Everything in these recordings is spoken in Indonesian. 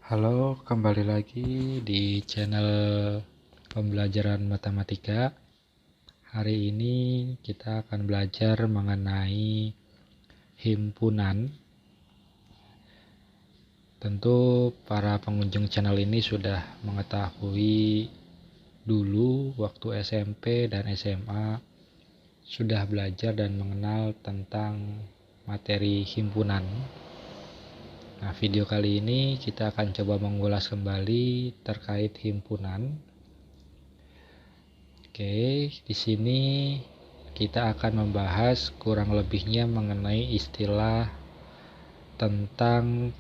Halo, kembali lagi di channel pembelajaran matematika. Hari ini kita akan belajar mengenai himpunan. Tentu para pengunjung channel ini sudah mengetahui dulu waktu SMP dan SMA sudah belajar dan mengenal tentang materi himpunan. Nah, video kali ini kita akan coba mengulas kembali terkait himpunan. Oke, di sini kita akan membahas kurang lebihnya mengenai istilah tentang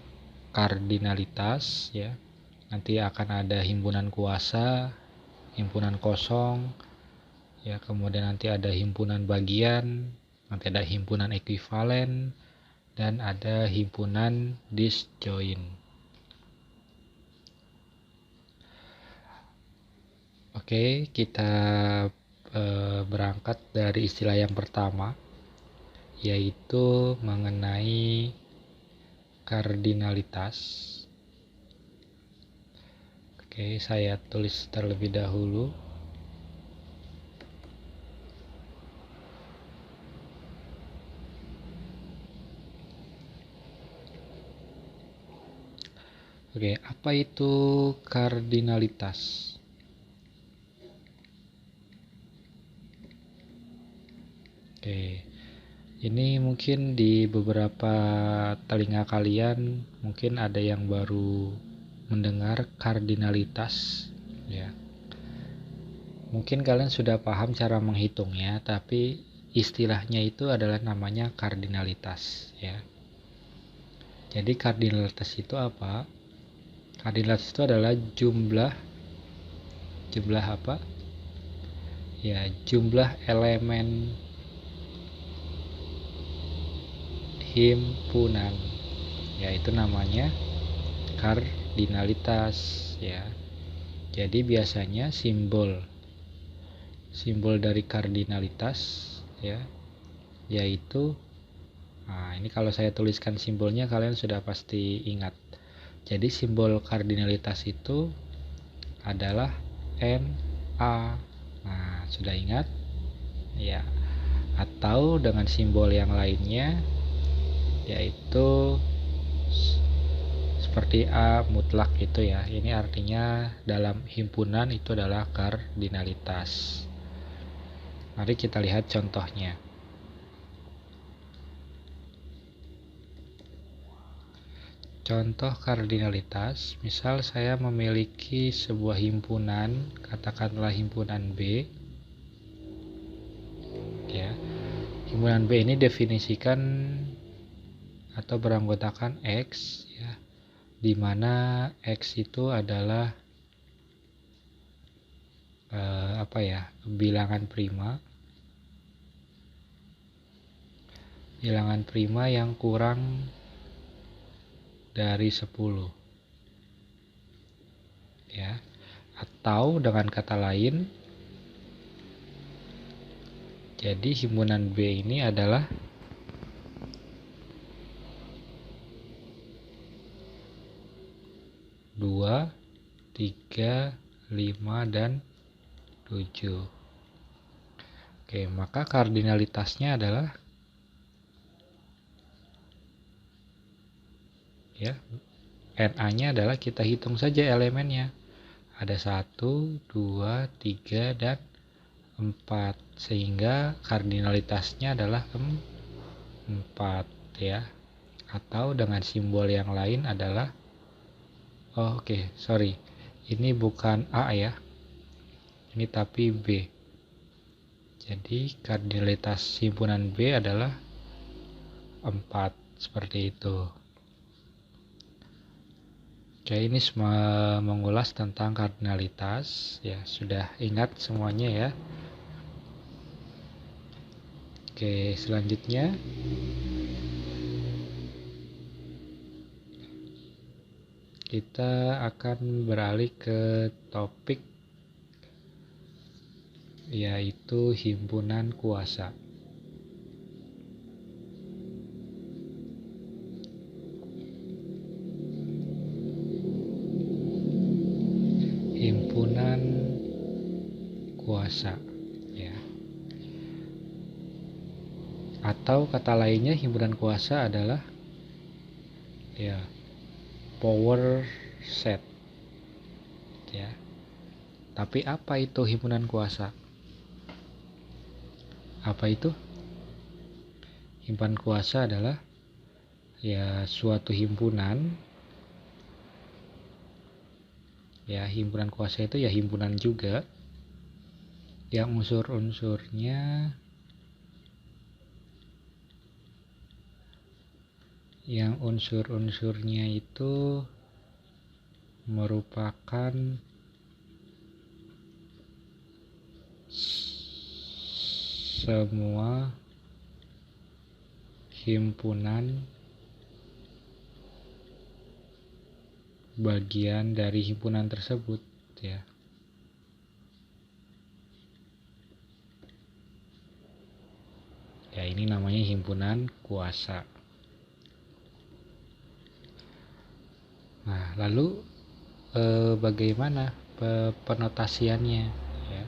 kardinalitas ya. Nanti akan ada himpunan kuasa, himpunan kosong, ya, kemudian nanti ada himpunan bagian, nanti ada himpunan ekuivalen, dan ada himpunan disjoint. Oke, kita berangkat dari istilah yang pertama, yaitu mengenai kardinalitas. Oke, saya tulis terlebih dahulu. Oke, apa itu kardinalitas? Oke, ini mungkin di beberapa telinga kalian mungkin ada yang baru mendengar kardinalitas ya. Mungkin kalian sudah paham cara menghitungnya, tapi istilahnya itu adalah namanya kardinalitas ya. Jadi kardinalitas itu apa? Kardinalitas itu adalah jumlah apa? Ya, jumlah elemen himpunan. Ya, itu namanya kardinalitas ya. Jadi biasanya simbol dari kardinalitas ya, yaitu, nah ini kalau saya tuliskan simbolnya kalian sudah pasti ingat. Jadi simbol kardinalitas itu adalah Na. Nah, sudah ingat? Ya. Atau dengan simbol yang lainnya, yaitu seperti A mutlak itu ya. Ini artinya dalam himpunan itu adalah kardinalitas. Mari kita lihat contohnya. Contoh kardinalitas, misal saya memiliki sebuah himpunan, katakanlah himpunan B. Ya. Himpunan B ini definisikan atau beranggotakan X ya, di mana X itu adalah bilangan prima yang kurang dari 10 ya. Atau dengan kata lain, jadi himpunan B ini adalah dua, 3, 5, dan 7. Oke, maka kardinalitasnya adalah ya, Na-nya adalah kita hitung saja elemennya. Ada 1, 2, 3, dan 4. Sehingga kardinalitasnya adalah 4 ya. Atau dengan simbol yang lain adalah ini bukan A ya. Ini tapi B. Jadi kardinalitas himpunan B adalah 4, seperti itu. Oke, ini semua mengulas tentang kardinalitas ya, sudah ingat semuanya ya. Oke, selanjutnya kita akan beralih ke topik, yaitu himpunan kuasa. kuasa, ya. Atau kata lainnya himpunan kuasa adalah ya power set, ya. Tapi apa itu himpunan kuasa? Apa itu? Himpunan kuasa adalah ya suatu himpunan, ya himpunan kuasa itu ya himpunan juga yang unsur-unsurnya itu merupakan semua himpunan bagian dari himpunan tersebut, ya. Ya, ini namanya himpunan kuasa. Nah, lalu bagaimana penotasiannya, ya?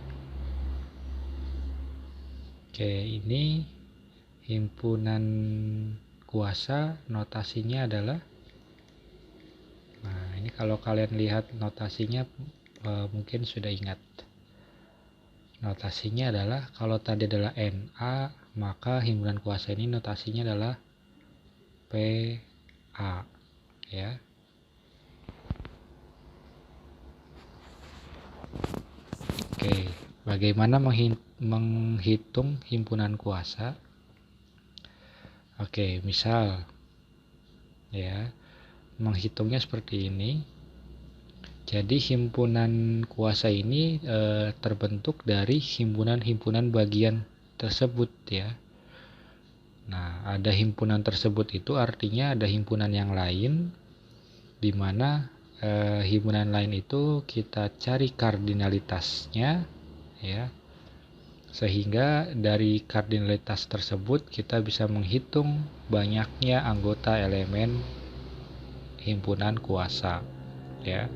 Oke, ini himpunan kuasa, notasinya adalah, nah ini kalau kalian lihat notasinya mungkin sudah ingat. Notasinya adalah, kalau tadi adalah Na, maka himpunan kuasa ini notasinya adalah Pa, ya. Oke, bagaimana menghitung himpunan kuasa? Oke, misal ya, menghitungnya seperti ini. Jadi himpunan kuasa ini terbentuk dari himpunan-himpunan bagian tersebut, ya. Nah, ada himpunan tersebut itu artinya ada himpunan yang lain, di mana himpunan lain itu kita cari kardinalitasnya, ya, sehingga dari kardinalitas tersebut kita bisa menghitung banyaknya anggota elemen himpunan kuasa, ya.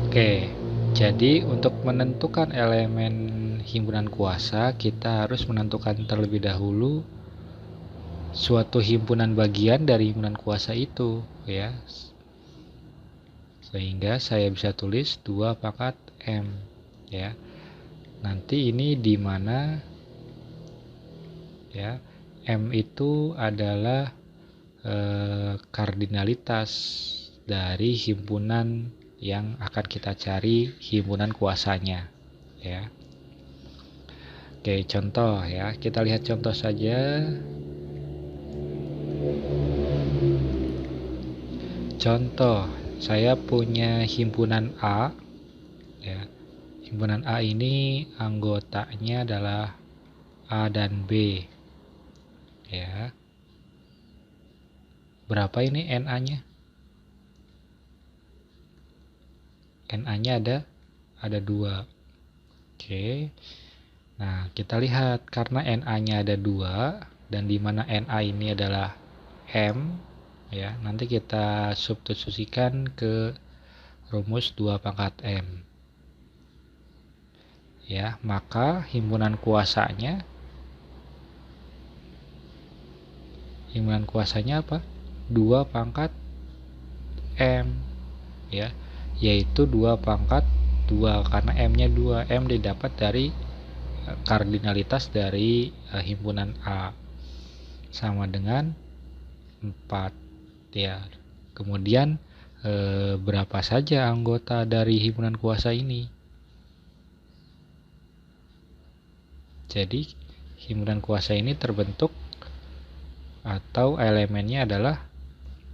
Oke, jadi untuk menentukan elemen himpunan kuasa, kita harus menentukan terlebih dahulu suatu himpunan bagian dari himpunan kuasa itu, ya. Sehingga saya bisa tulis 2 pangkat M, ya. Nanti ini di mana, ya, M itu adalah kardinalitas dari himpunan yang akan kita cari himpunan kuasanya, ya. Oke, contoh ya. Kita lihat contoh saja. Contoh, saya punya himpunan A, ya. Himpunan A ini anggotanya adalah A dan B, ya. Berapa ini NA-nya? NA-nya ada 2. Oke. Nah, kita lihat karena NA-nya ada 2 dan di mana NA ini adalah M, ya. Nanti kita substitusikan ke rumus 2 pangkat M. Ya, maka himpunan kuasanya apa? 2 pangkat M, ya, yaitu 2 pangkat 2 karena M-nya 2. M didapat dari kardinalitas dari himpunan A sama dengan 4, ya. Kemudian berapa saja anggota dari himpunan kuasa ini? Jadi himpunan kuasa ini terbentuk atau elemennya adalah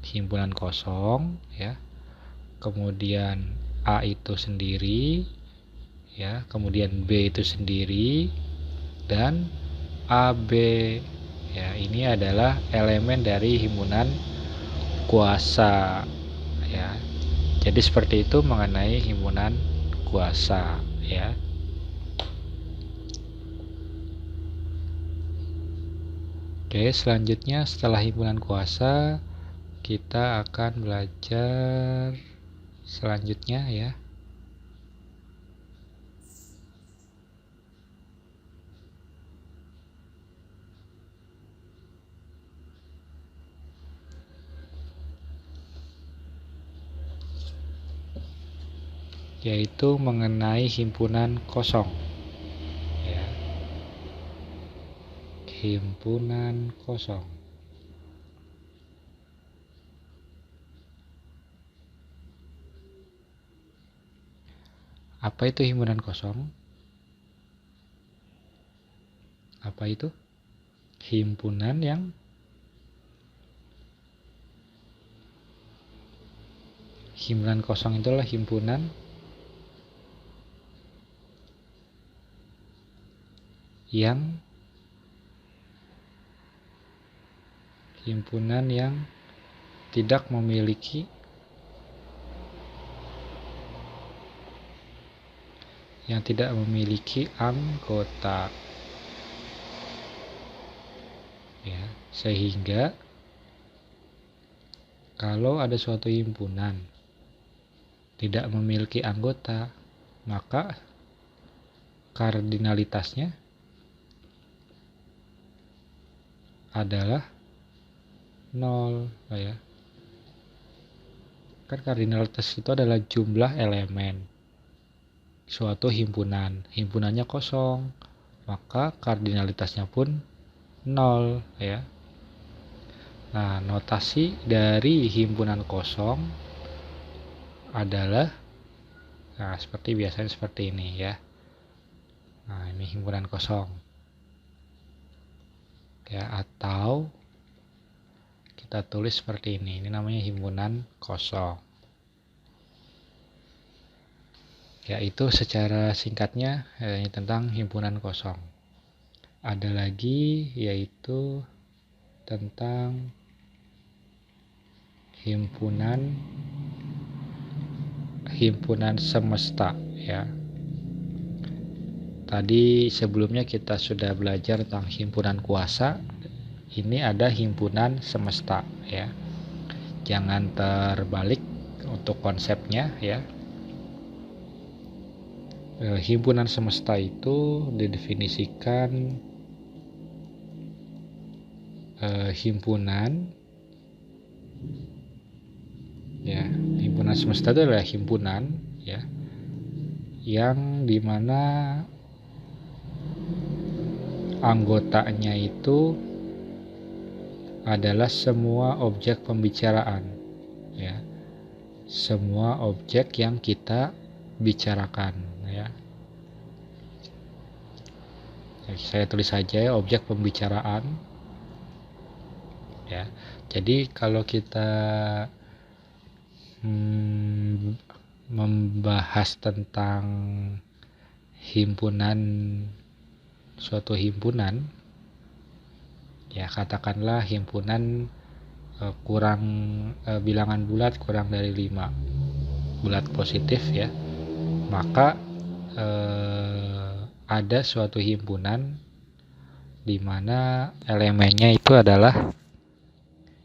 himpunan kosong, ya. Kemudian A itu sendiri, ya, kemudian B itu sendiri, dan AB, ya. Ini adalah elemen dari himpunan kuasa, ya. Jadi seperti itu mengenai himpunan kuasa, ya. Oke, selanjutnya setelah himpunan kuasa kita akan belajar selanjutnya, ya. yaitu mengenai himpunan kosong. Ya. Himpunan kosong. Apa itu himpunan kosong? Apa itu? Himpunan kosong itulah himpunan yang tidak memiliki anggota. Ya, sehingga kalau ada suatu himpunan tidak memiliki anggota, maka kardinalitasnya adalah 0, ya. Kan kardinalitas itu adalah jumlah elemen suatu himpunan. Himpunannya kosong, maka kardinalitasnya pun 0, ya. Nah, notasi dari himpunan kosong adalah seperti biasanya seperti ini, ya. Nah, ini himpunan kosong. Ya, atau kita tulis seperti ini. Ini namanya himpunan kosong. Yaitu secara singkatnya ini tentang himpunan kosong. Ada lagi yaitu tentang himpunan semesta, ya. Tadi sebelumnya kita sudah belajar tentang himpunan kuasa. Ini ada himpunan semesta, ya. Jangan terbalik untuk konsepnya, ya. Himpunan semesta itu didefinisikan himpunan, ya. Himpunan semesta itu adalah himpunan, ya, yang dimana anggotanya itu adalah semua objek pembicaraan, ya, semua objek yang kita bicarakan, ya. Saya tulis saja ya, objek pembicaraan, ya. Jadi kalau kita membahas tentang suatu himpunan, ya, katakanlah himpunan bilangan bulat kurang dari 5, bulat positif, ya, maka ada suatu himpunan di mana elemennya itu adalah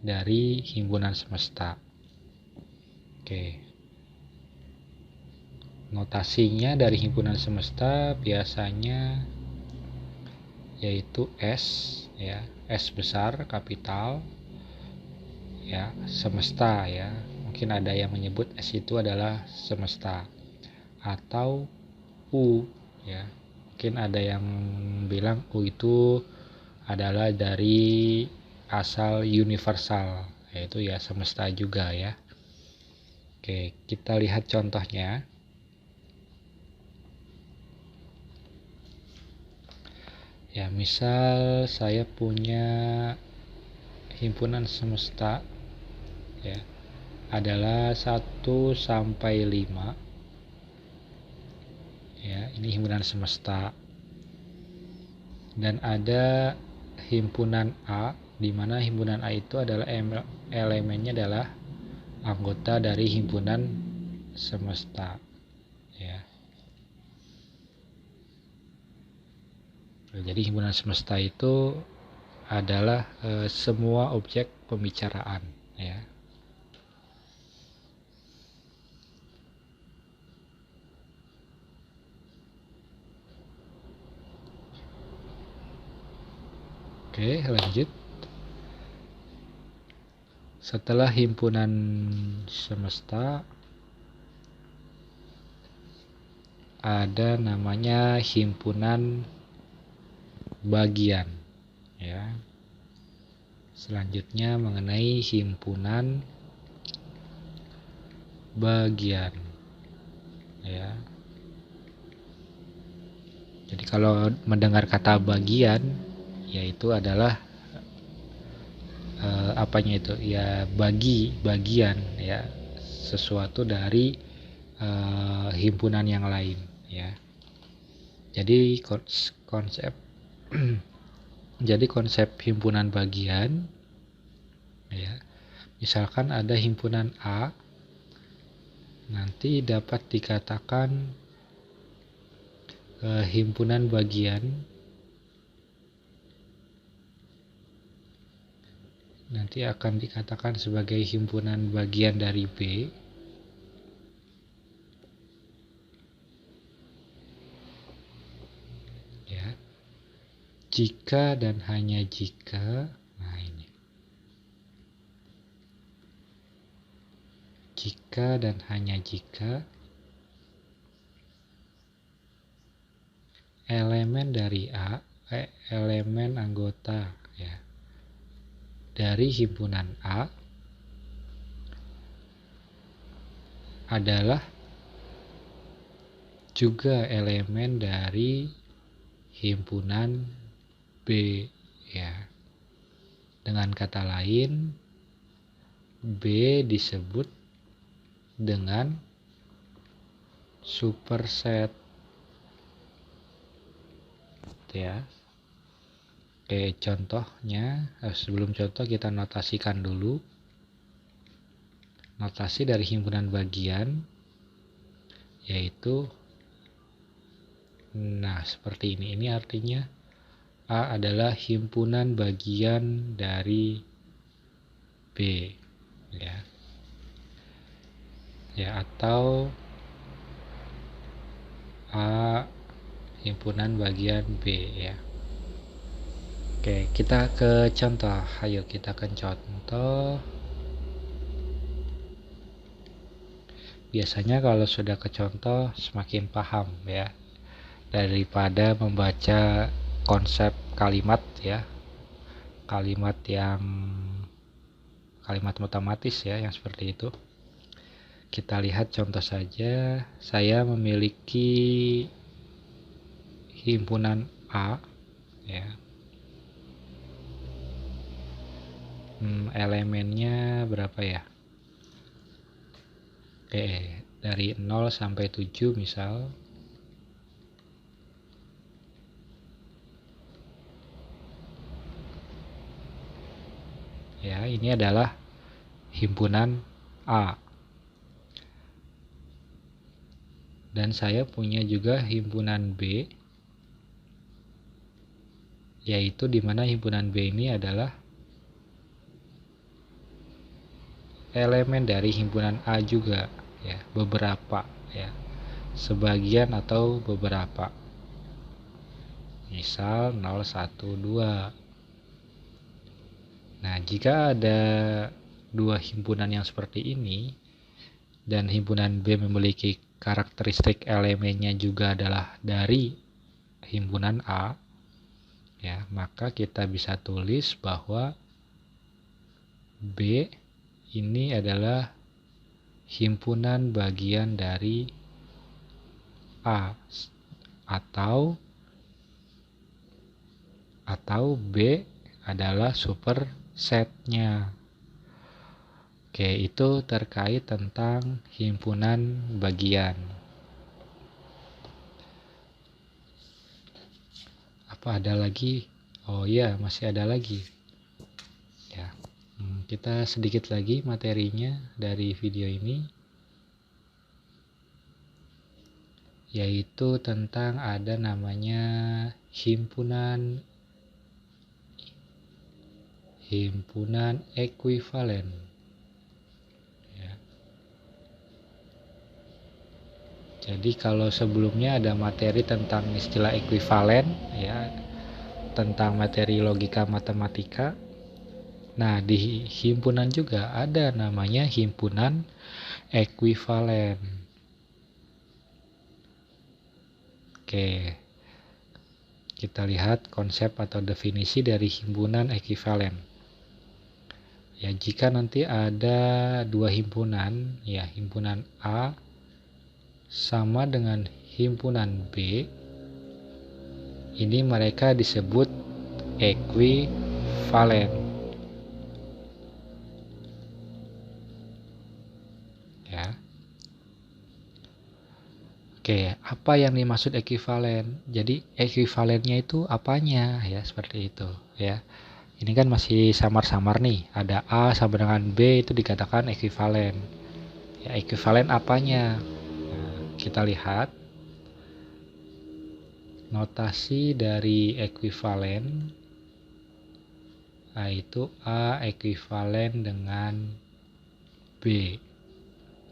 dari himpunan semesta. Oke. Notasinya dari himpunan semesta biasanya yaitu S, ya, S besar kapital, ya, semesta, ya. Mungkin ada yang menyebut S itu adalah semesta, atau U, ya. Mungkin ada yang bilang U itu adalah dari asal universal, yaitu ya semesta juga, ya. Oke, kita lihat contohnya. Ya, misal saya punya himpunan semesta, ya, adalah 1 sampai 5. Ya, ini himpunan semesta. Dan ada himpunan A, di mana himpunan A itu adalah elemennya adalah anggota dari himpunan semesta, ya. Jadi himpunan semesta itu adalah semua objek pembicaraan, ya. Oke, lanjut. Setelah himpunan semesta, ada namanya himpunan bagian, ya. Selanjutnya mengenai himpunan bagian, ya. Jadi kalau mendengar kata bagian, yaitu adalah apanya itu? Ya bagian, ya, sesuatu dari himpunan yang lain, ya. Jadi konsep jadi konsep himpunan bagian, ya. Misalkan ada himpunan A, nanti dapat dikatakan himpunan bagian nanti akan dikatakan sebagai himpunan bagian dari B, ya, jika dan hanya jika, nah ini, jika dan hanya jika elemen dari A, elemen anggota, ya, dari himpunan A adalah juga elemen dari himpunan B, ya. Dengan kata lain, B disebut dengan superset, ya. Oke, contohnya, sebelum contoh kita notasikan dulu. Notasi dari himpunan bagian yaitu, nah seperti ini. Ini artinya A adalah himpunan bagian dari B, ya. Ya, atau A himpunan bagian B, ya. Oke, kita ke contoh. Ayo kita ke contoh. Biasanya kalau sudah ke contoh semakin paham, ya, daripada membaca konsep kalimat, ya. Kalimat otomatis, ya, yang seperti itu. Kita lihat contoh saja. Saya memiliki himpunan A, ya. Elemennya berapa ya? Oke, dari 0 sampai 7 misal. Ya, ini adalah himpunan A. Dan saya punya juga himpunan B, yaitu di mana himpunan B ini adalah elemen dari himpunan A juga, ya, beberapa, ya, sebagian atau beberapa. Misal 0, 1, 2. Nah, jika ada dua himpunan yang seperti ini dan himpunan B memiliki karakteristik elemennya juga adalah dari himpunan A, ya, maka kita bisa tulis bahwa B ini adalah himpunan bagian dari A, atau B adalah supersetnya. Oke, itu terkait tentang himpunan bagian. Apa ada lagi? Oh iya, masih ada lagi. Ya. Kita sedikit lagi materinya dari video ini, yaitu tentang ada namanya himpunan ekuivalen, ya. Jadi kalau sebelumnya ada materi tentang istilah ekuivalen, ya, tentang materi logika matematika. Nah, di himpunan juga ada namanya himpunan ekuivalen. Oke, kita lihat konsep atau definisi dari himpunan ekuivalen. Ya, jika nanti ada dua himpunan, ya himpunan A sama dengan himpunan B, ini mereka disebut ekuivalen. Ya. Oke, apa yang dimaksud ekuivalen? Jadi ekuivalennya itu apanya ya, seperti itu ya. Ini kan masih samar-samar nih, ada A sama dengan B itu dikatakan ekuivalen. Ya, ekuivalen apanya? Nah, kita lihat notasi dari ekuivalen, yaitu A ekuivalen dengan B.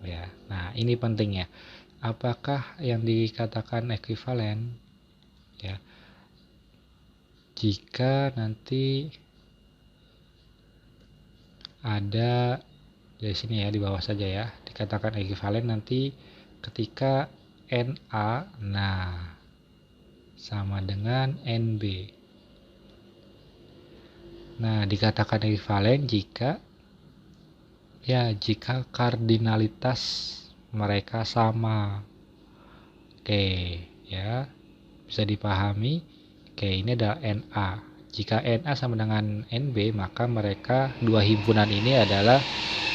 Ya, nah ini penting ya. Apakah yang dikatakan ekuivalen? Ya, jika nanti ada dari sini ya, di bawah saja ya, dikatakan ekuivalen nanti ketika NA nah sama dengan NB. Nah, dikatakan ekuivalen jika kardinalitas mereka sama. Oke, ya. Bisa dipahami. Oke, ini adalah NA. Jika NA sama dengan NB, maka mereka dua himpunan ini adalah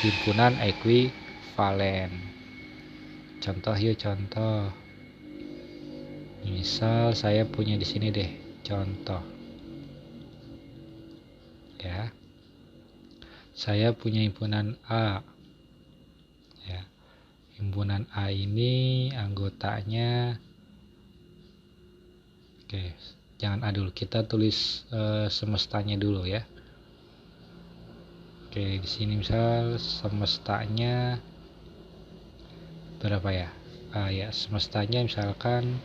himpunan ekuivalen. Contoh yuk, contoh. Misal saya punya di sini deh, contoh. Ya. Saya punya himpunan A. Ya. Himpunan A ini anggotanya, oke, jangan A dulu, kita tulis semestanya dulu ya. Oke, di sini misal semestanya berapa ya? Ya, semestanya misalkan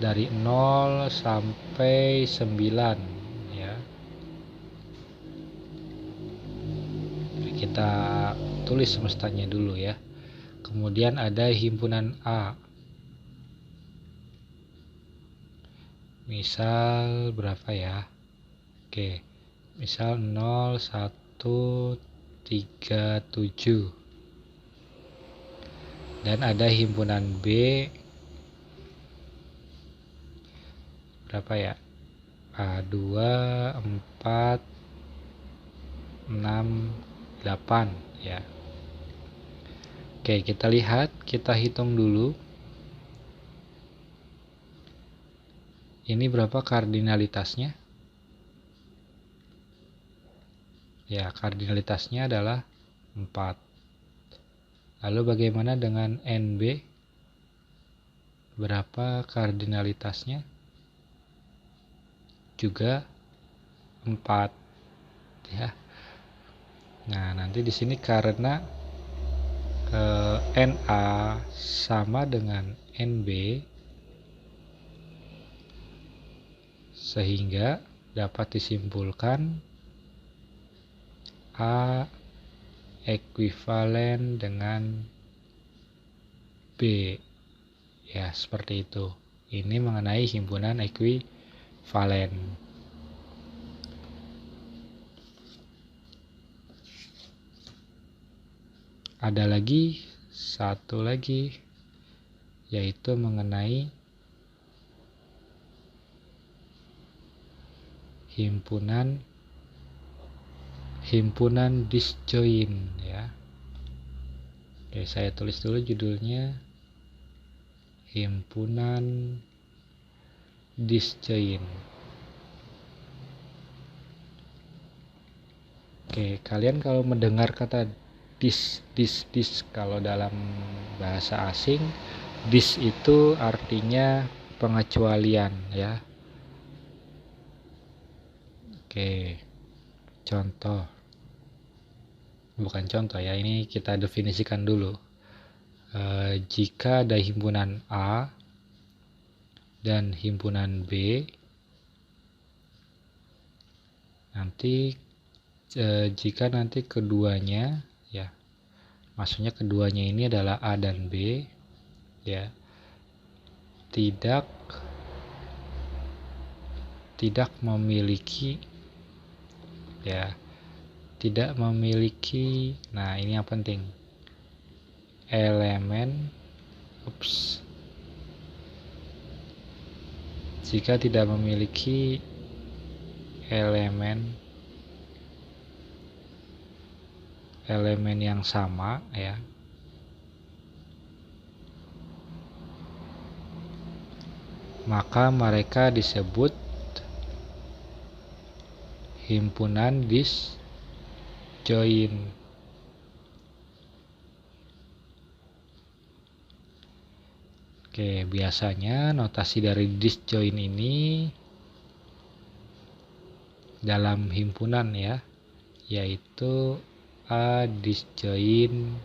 dari 0 sampai 9 ya. Kita tulis semestanya dulu ya. Kemudian ada himpunan A. Misal berapa ya? Oke, misal 0, 1, 3, 7. Dan ada himpunan B berapa ya? 2, 4, 6, 8 ya. Oke, kita lihat, kita hitung dulu. Ini berapa kardinalitasnya? Ya, kardinalitasnya adalah 4. Lalu bagaimana dengan NB? Berapa kardinalitasnya? Juga 4 ya. Nah, nanti di sini karena NA sama dengan NB, sehingga dapat disimpulkan A ekuivalen dengan B. Ya, seperti itu. Ini mengenai himpunan ekuivalen. Ada lagi satu lagi, yaitu mengenai himpunan disjoint ya. Oke, saya tulis dulu judulnya, himpunan disjoint. Oke, kalian kalau mendengar kata dis kalau dalam bahasa asing, dis itu artinya pengecualian ya. Oke, contoh, bukan contoh ya, ini kita definisikan dulu. Jika ada himpunan A dan himpunan B, nanti jika nanti keduanya ya, maksudnya keduanya ini adalah A dan B ya, tidak memiliki, ya, tidak memiliki. Nah, ini yang penting, elemen jika tidak memiliki elemen yang sama, ya, maka mereka disebut himpunan disjoin. Oke, biasanya notasi dari disjoin ini dalam himpunan, ya, yaitu A disjoin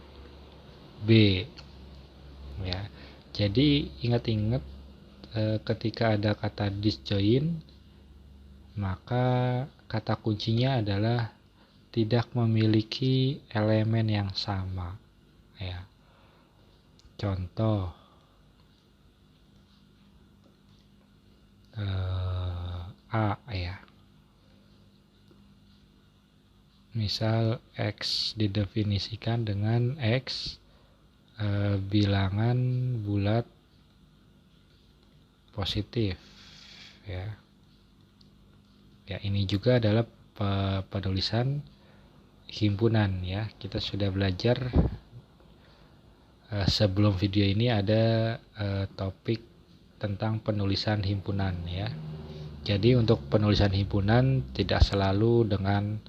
B, ya. Jadi ingat-ingat, ketika ada kata disjoin, maka kata kuncinya adalah tidak memiliki elemen yang sama, ya. Contoh, A, ya. Misal X didefinisikan dengan X bilangan bulat positif, ya. Ya, ini juga adalah penulisan himpunan, ya. Kita sudah belajar sebelum video ini ada topik tentang penulisan himpunan, ya. Jadi untuk penulisan himpunan tidak selalu dengan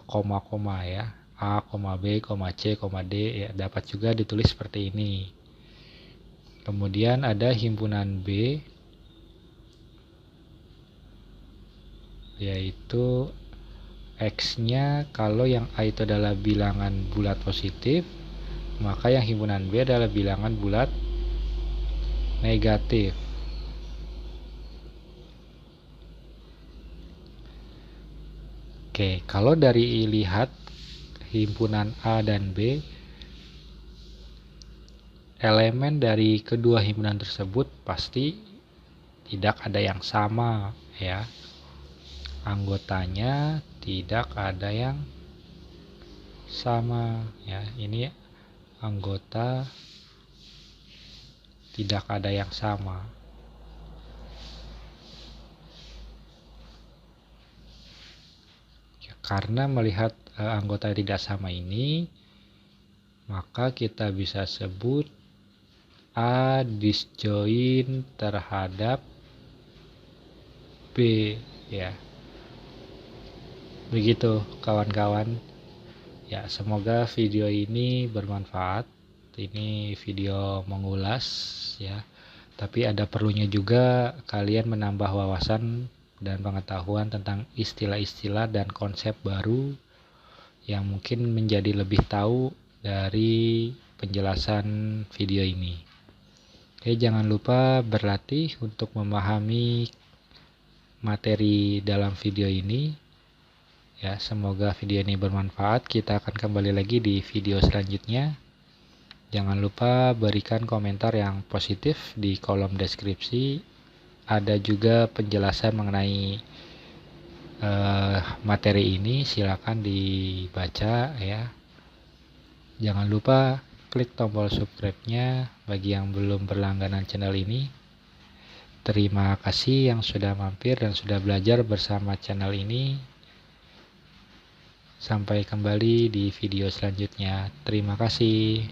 koma-koma, ya. A, B, C, D, ya, dapat juga ditulis seperti ini. Kemudian ada himpunan B, yaitu X-nya kalau yang A itu adalah bilangan bulat positif, maka yang himpunan B adalah bilangan bulat negatif. Oke, kalau dari lihat himpunan A dan B, elemen dari kedua himpunan tersebut pasti tidak ada yang sama, ya. Anggotanya tidak ada yang sama, ya. Ini anggota tidak ada yang sama. Ya, karena melihat anggota tidak sama ini, maka kita bisa sebut A disjoin terhadap B, ya. Begitu kawan-kawan. Ya, semoga video ini bermanfaat. Ini video mengulas, ya. Tapi ada perlunya juga kalian menambah wawasan dan pengetahuan tentang istilah-istilah dan konsep baru yang mungkin menjadi lebih tahu dari penjelasan video ini. Oke, jangan lupa berlatih untuk memahami materi dalam video ini. Ya, semoga video ini bermanfaat. Kita akan kembali lagi di video selanjutnya. Jangan lupa berikan komentar yang positif di kolom deskripsi. Ada juga penjelasan mengenai materi ini, silakan dibaca, ya. Jangan lupa klik tombol subscribe-nya bagi yang belum berlangganan channel ini. Terima kasih yang sudah mampir dan sudah belajar bersama channel ini. Sampai kembali di video selanjutnya. Terima kasih.